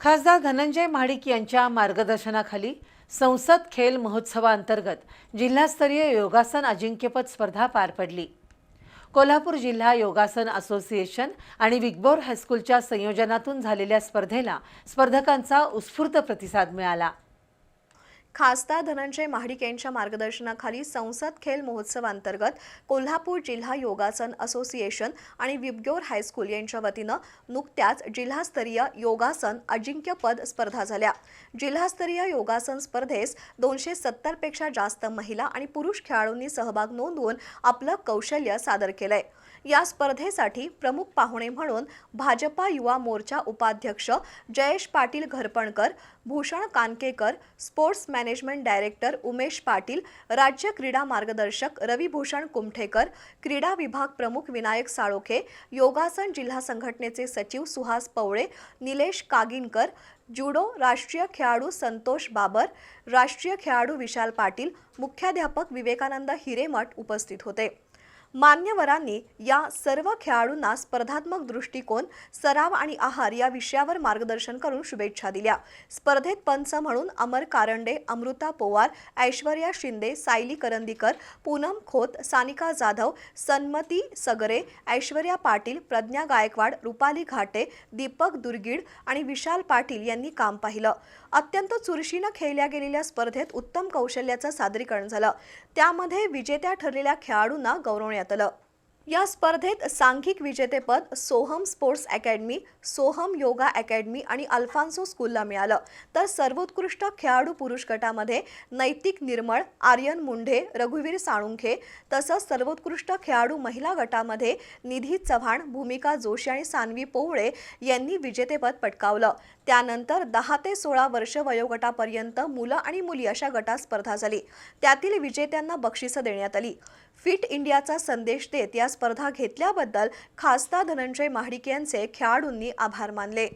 खासदार धनंजय महाडिक यांच्या मार्गदर्शनाखाली संसद खेल महोत्सवाअंतर्गत जिल्हास्तरीय योगासन अजिंक्यपद स्पर्धा पार पडली। कोल्हापूर जिल्हा योगासन असोसिएशन आणि विगबोर हायस्कूलच्या संयोजनातून झालेल्या स्पर्धेला स्पर्धकांचा उत्स्फूर्त प्रतिसाद मिळाला। खासदार धनंजय महाडिक यांच्या मार्गदर्शनाखाली संसद खेल महोत्सवाअंतर्गत कोल्हापूर जिल्हा योगासन असोसिएशन आणि विगबोर हायस्कूल यांच्या वतीनं नुकत्याच जिल्हास्तरीय योगासन अजिंक्यपद स्पर्धा झाल्या। जिल्हास्तरीय योगासन स्पर्धेस 270 पेक्षा जास्त महिला आणि पुरुष खेळाडूंनी सहभाग नोंदवून आपलं कौशल्य सादर केलंय। या स्पर्धेसाठी प्रमुख पाहुणे म्हणून भाजपा युवा मोर्चा उपाध्यक्ष Jayesh Patil Gharpankar, Bhushan Kankekar, sports management director Umesh Patil, राज्य क्रीडा मार्गदर्शक रविभूषण कुमठेकर, क्रीडा विभाग प्रमुख विनायक साळोखे, योगासन जिल्हा संघटनेचे सचिव सुहास पवळे, निलेश कागिनकर, जुडो राष्ट्रीय खेळाडू संतोष बाबर, राष्ट्रीय खेळाडू विशाल पाटील, मुख्याध्यापक विवेकानंद हिरेमठ उपस्थित होते। मान्यवरांनी या सर्व खेळाडूंना स्पर्धात्मक दृष्टिकोन, सराव आणि आहार या विषयावर मार्गदर्शन करून शुभेच्छा दिल्या। स्पर्धेत पंच म्हणून अमर कारंडे, अमृता पोवार, ऐश्वर्या शिंदे, सायली करंदीकर, पूनम खोत, सानिका जाधव, सन्मती सगरे, ऐश्वर्या पाटील, प्रज्ञा गायकवाड, रुपाली घाटे, दीपक दुर्गीड आणि विशाल पाटील यांनी काम पाहिलं। अत्यंत चुरशीनं खेळल्या गेलेल्या स्पर्धेत उत्तम कौशल्याचं सादरीकरण झालं। त्यामध्ये विजेत्या ठरलेल्या खेळाडूंना गौरवण्यात आलं। या स्पर्धेत सांघिक विजेतेपद Soham sports academy, Soham yoga academy आणि अल्फान्सो स्कूलला मिळालं। तर सर्वोत्कृष्ट खेळाडू पुरुष गटामध्ये नैतिक निर्मळ, आर्यन मुंढे, रघुवीर साळुंखे, तसंच सर्वोत्कृष्ट खेळाडू महिला गटामध्ये निधी चव्हाण, भूमिका जोशी आणि सान्वी पोवळे यांनी विजेतेपद पटकावलं। त्यानंतर 10 ते 16 वर्ष वयोगटापर्यंत मुलं आणि मुली अशा गटात स्पर्धा झाली। त्यातील विजेत्यांना बक्षिसं देण्यात आली। फिट इंडियाचा संदेश देत या स्पर्धा घेतल्याबद्दल खासदार धनंजय महाडिक यांचे खेळाडूंनी आभार मानले।